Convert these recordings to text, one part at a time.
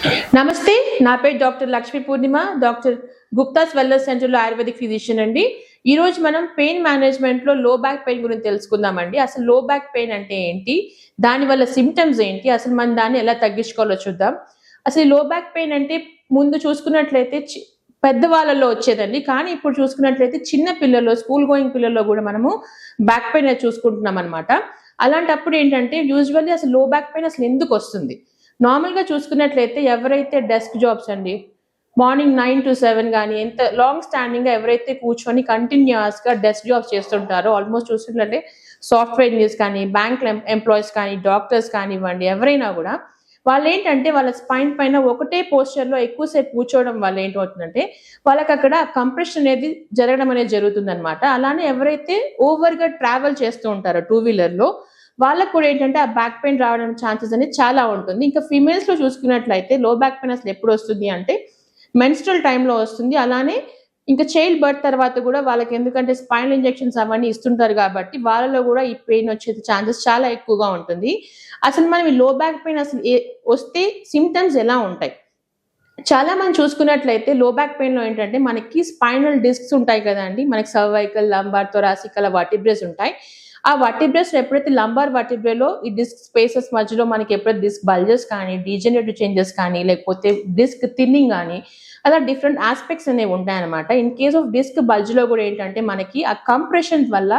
నమస్తే, నా పేరు డాక్టర్ లక్ష్మీ పూర్ణిమ, డాక్టర్ గుప్తాస్ వెల్నెస్ సెంటర్లో ఆయుర్వేదిక్ ఫిజిషియన్ అండి. ఈరోజు మనం పెయిన్ మేనేజ్మెంట్లో లో బ్యాక్ పెయిన్ గురించి తెలుసుకుందామండి. అసలు లో బ్యాక్ పెయిన్ అంటే ఏంటి, దానివల్ల సిమ్టమ్స్ ఏంటి, అసలు మనం దాన్ని ఎలా తగ్గించుకోవాలో చూద్దాం. అసలు లో బ్యాక్ పెయిన్ అంటే ముందు చూసుకున్నట్లయితే పెద్దవాళ్ళలో వచ్చేదండి. కానీ ఇప్పుడు చూసుకున్నట్లయితే చిన్న పిల్లల్లో, స్కూల్ గోయింగ్ పిల్లల్లో కూడా మనము బ్యాక్ పెయిన్ చూసుకుంటున్నాం అనమాట. అలాంటప్పుడు ఏంటంటే యూజువల్లీ అసలు లో బ్యాక్ పెయిన్ అసలు ఎందుకు వస్తుంది? నార్మల్‌గా చూసుకున్నట్లయితే ఎవరైతే డెస్క్ జాబ్స్ అండి, మార్నింగ్ 9-7 గానీ, ఎంత లాంగ్ స్టాండింగ్‌గా ఎవరైతే కూర్చొని కంటిన్యూయస్‌గా డెస్క్ జాబ్స్ చేస్తుంటారో, ఆల్మోస్ట్ చూసినట్లయితే సాఫ్ట్‌వేర్ ఇంజినీర్స్ కానీ, బ్యాంక్ ఎంప్లాయీస్ కానీ, డాక్టర్స్ కానివ్వండి, ఎవరైనా గూడా వాళ్ళేంటంటే వాళ్ళ స్పైన్ పైన ఒకటే పోస్చర్‌లో ఎక్కువ సేపు కూర్చోవడం వల్ల ఏంటవుతుందంటే, వాళ్ళకక్కడ కంప్రెషన్ అనేది జరగడం అనేది జరుగుతుందనమాట. అలానే ఎవరైతే ఓవర్‌గా ట్రావెల్ చేస్తూ ఉంటారో టూ వీలర్‌లో, వాళ్ళకి కూడా ఏంటంటే ఆ బ్యాక్ పెయిన్ రావడం ఛాన్సెస్ అనేది చాలా ఉంటుంది. ఇంకా ఫీమేల్స్‌లో చూసుకున్నట్లయితే లో బ్యాక్ పెయిన్ అసలు ఎప్పుడు వస్తుంది అంటే మెన్స్ట్రల్ టైమ్‌లో వస్తుంది. అలానే ఇంకా చైల్డ్ బర్త్ తర్వాత కూడా వాళ్ళకి ఎందుకంటే స్పైనల్ ఇంజెక్షన్స్ అవన్నీ ఇస్తుంటారు కాబట్టి వాళ్ళలో కూడా ఈ పెయిన్ వచ్చే ఛాన్సెస్ చాలా ఎక్కువగా ఉంటుంది. అసలు మనం ఈ లో బ్యాక్ పెయిన్ అసలు వస్తే సిమ్టమ్స్ ఎలా ఉంటాయి? చాలా మంది చూసుకున్నట్లయితే లో బ్యాక్ పెయిన్‌లో ఏంటంటే మనకి స్పైనల్ డిస్క్స్ ఉంటాయి కదండీ! మనకి సర్వైకల్, లంబార్, థొరాసికల్ వర్టిబ్రేస్ ఉంటాయి. ఆ వర్టిబ్రేస్ ఎప్పుడైతే లంబార్ వర్టిబ్రేలో ఈ డిస్క్ స్పేసెస్ మధ్యలో మనకి ఎప్పుడైతే డిస్క్ బల్జెస్ కానీ, డీజనరేటివ్ చేంజెస్ కానీ, లేకపోతే డిస్క్ థిన్నింగ్ గానీ, అలా డిఫరెంట్ యాస్పెక్ట్స్ అనేవి ఉంటాయన్నమాట. ఇన్ కేస్ ఆఫ్ డిస్క్ బల్జ్‌లో కూడా ఏంటంటే మనకి ఆ కంప్రెషన్ వల్ల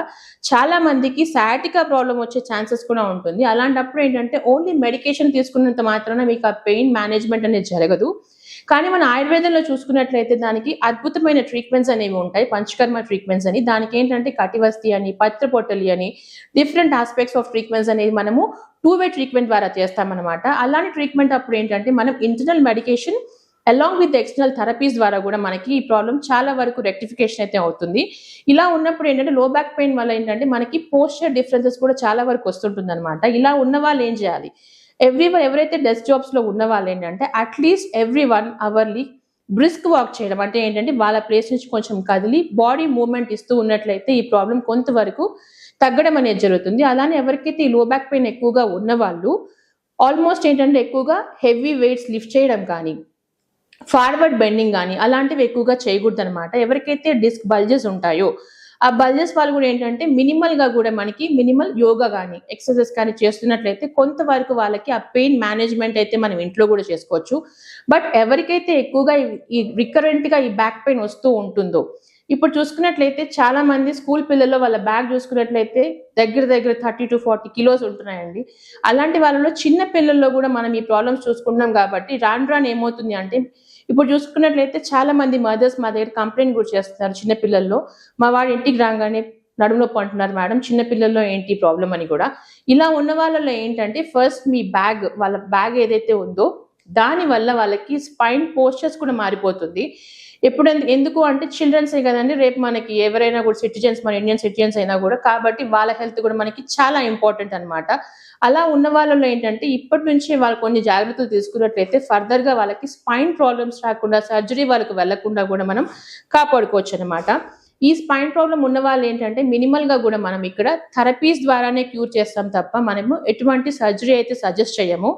చాలా మందికి సయాటికా ప్రాబ్లమ్ వచ్చే ఛాన్సెస్ కూడా ఉంటుంది. అలాంటప్పుడు ఏంటంటే ఓన్లీ మెడికేషన్ తీసుకున్నంత మాత్రాన మీకు ఆ పెయిన్ మేనేజ్‌మెంట్ అనేది జరగదు. కానీ మన ఆయుర్వేదంలో చూసుకున్నట్లయితే దానికి అద్భుతమైన ట్రీట్మెంట్స్ అనేవి ఉంటాయి. పంచకర్మ ట్రీట్మెంట్స్ అని. దానికేంటంటే కటివస్తి అని, పత్రపొట్టలి అని డిఫరెంట్ ఆస్పెక్ట్స్ ఆఫ్ ట్రీట్మెంట్స్ అనేవి మనము టూ వే ట్రీట్మెంట్ ద్వారా చేస్తామనమాట. అలాంటి ట్రీట్మెంట్ అప్పుడు ఏంటంటే మనం internal medication along with external therapies ద్వారా కూడా మనకి ఈ ప్రాబ్లమ్ చాలా వరకు రెక్టిఫికేషన్ అయితే అవుతుంది. ఇలా ఉన్నప్పుడు ఏంటంటే లో బ్యాక్ పెయిన్ వల్ల ఏంటంటే మనకి పోస్చర్ డిఫరెన్సెస్ కూడా చాలా వరకు వస్తుంటుందన్నమాట. ఇలా ఉన్న వాళ్ళు ఏం చేయాలి? ఎవరైతే డెస్క్ జాబ్స్‌లో ఉన్న వాళ్ళేంటంటే at least every 1 hourly brisk walk చేయడం. అంటే ఏంటంటే వాళ్ళ ప్లేస్ నుంచి కొంచెం కదిలి బాడీ మూవ్‌మెంట్ ఇస్తూ ఉన్నట్లయితే ఈ ప్రాబ్లమ్ కొంతవరకు తగ్గడం అనేది జరుగుతుంది. అలానే ఎవరికైతే ఈ లో బ్యాక్ పెయిన్ ఎక్కువగా ఉన్నవాళ్ళు ఆల్మోస్ట్ ఏంటంటే ఎక్కువగా హెవీ వెయిట్స్ లిఫ్ట్ చేయడం కానీ, ఫార్వర్డ్ బెండింగ్ గానీ అలాంటివి ఎక్కువగా చేయకూడదనమాట. ఎవరికైతే డిస్క్ బల్జెస్ ఉంటాయో ఆ బల్జెస్ వాళ్ళు కూడా ఏంటంటే మినిమల్‌గా కూడా మనకి మినిమల్ యోగా గానీ, ఎక్సర్‌సైజ్ కానీ చేస్తున్నట్లయితే కొంతవరకు వాళ్ళకి ఆ పెయిన్ మేనేజ్‌మెంట్ అయితే మనం ఇంట్లో కూడా చేసుకోవచ్చు. బట్ ఎవరికైతే ఎక్కువగా ఈ రికరెంట్‌గా ఈ బ్యాక్ పెయిన్ వస్తూ ఉంటుందో, ఇప్పుడు చూసుకున్నట్లయితే చాలా మంది స్కూల్ పిల్లల్లో వాళ్ళ బ్యాగ్ చూసుకున్నట్లయితే దగ్గర దగ్గర 30-40 కిలోస్ ఉంటున్నాయండి. అలాంటి వాళ్ళలో చిన్న పిల్లల్లో కూడా మనం ఈ ప్రాబ్లమ్స్ చూసుకుంటున్నాం కాబట్టి రాను రాను ఏమవుతుంది అంటే ఇప్పుడు చూసుకున్నట్లయితే చాలా మంది మదర్స్ మా దగ్గర కంప్లైంట్ కూడా చేస్తున్నారు చిన్న పిల్లల్లో. మా వాడు ఇంటికి రాగానే నడుము నొప్పి అంటున్నారు మేడం, చిన్న పిల్లల్లో ఏంటి ప్రాబ్లమ్ అని కూడా. ఇలా ఉన్న వాళ్ళలో ఏంటంటే ఫస్ట్ మీ వాళ్ళ బ్యాగ్ ఏదైతే ఉందో దాని వల్ల వాళ్ళకి స్పైన్ పోస్చర్స్ కూడా మారిపోతుంది. ఎందుకు అంటే చిల్డ్రన్సే కదండీ రేపు మనకి ఎవరైనా కూడా సిటిజన్స్, మన ఇండియన్ సిటిజన్స్ అయినా కూడా, కాబట్టి వాళ్ళ హెల్త్ కూడా మనకి చాలా ఇంపార్టెంట్ అనమాట. అలా ఉన్న వాళ్ళలో ఏంటంటే ఇప్పటి నుంచి వాళ్ళు కొన్ని జాగ్రత్తలు తీసుకున్నట్లయితే ఫర్దర్‌గా వాళ్ళకి స్పైన్ ప్రాబ్లమ్స్ రాకుండా, సర్జరీ వాళ్ళకి వెళ్ళకుండా కూడా మనం కాపాడుకోవచ్చు అనమాట. ఈ స్పైన్ ప్రాబ్లమ్ ఉన్న వాళ్ళు ఏంటంటే మినిమల్‌గా కూడా మనం ఇక్కడ థెరపీస్ ద్వారానే క్యూర్ చేస్తాం తప్ప మనము ఎటువంటి సర్జరీ అయితే సజెస్ట్ చేయము.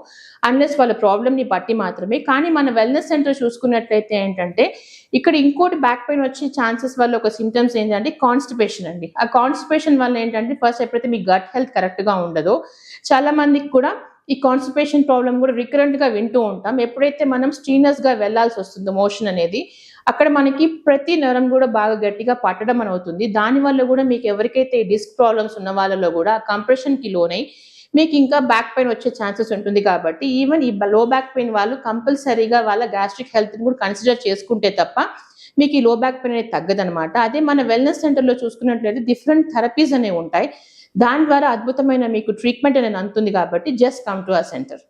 అన్‌లెస్ వాళ్ళ ప్రాబ్లమ్‌ని బట్టి మాత్రమే. కానీ మన వెల్‌నెస్ సెంటర్ చూసుకున్నట్లయితే ఏంటంటే ఇక్కడ ఇంకోటి బ్యాక్ పెయిన్ వచ్చే ఛాన్సెస్ వల్ల ఒక సింప్టమ్స్ ఏంటంటే కాన్‌స్టిపేషన్ అండి. ఆ కాన్‌స్టిపేషన్ వల్ల ఏంటంటే ఫస్ట్ ఎప్పుడైతే మీ గట్ హెల్త్ కరెక్ట్‌గా ఉండదో చాలా మందికి కూడా ఈ కాన్‌స్టిపేషన్ ప్రాబ్లమ్ కూడా రికరెంట్‌గా వింటూ ఉంటాం. ఎప్పుడైతే మనం స్ట్రీనర్స్‌గా వెళ్ళాల్సొస్తుందో మోషన్ అనేది, అక్కడ మనకి ప్రతి నరం కూడా బాగా గట్టిగా పట్టడం అని అవుతుంది. దానివల్ల కూడా మీకు ఎవరికైతే ఈ డిస్క్ ప్రాబ్లమ్స్ ఉన్న వాళ్ళలో కూడా కంప్రెషన్‌కి లోనై మీకు ఇంకా బ్యాక్ పెయిన్ వచ్చే ఛాన్సెస్ ఉంటుంది కాబట్టి ఈవెన్ ఈ లో బ్యాక్ పెయిన్ వాళ్ళు కంపల్సరీగా వాళ్ళ గ్యాస్ట్రిక్ హెల్త్‌ని కూడా కన్సిడర్ చేసుకుంటే తప్ప మీకు ఈ లో బ్యాక్ పెయిన్ అనేది తగ్గదనమాట. అదే మన వెల్‌నెస్ సెంటర్‌లో చూసుకున్నట్లయితే డిఫరెంట్ థెరపీస్ అనేవి ఉంటాయి. దాని ద్వారా అద్భుతమైన మీకు ట్రీట్మెంట్ అనేది అందుతుంది కాబట్టి just come to our centre.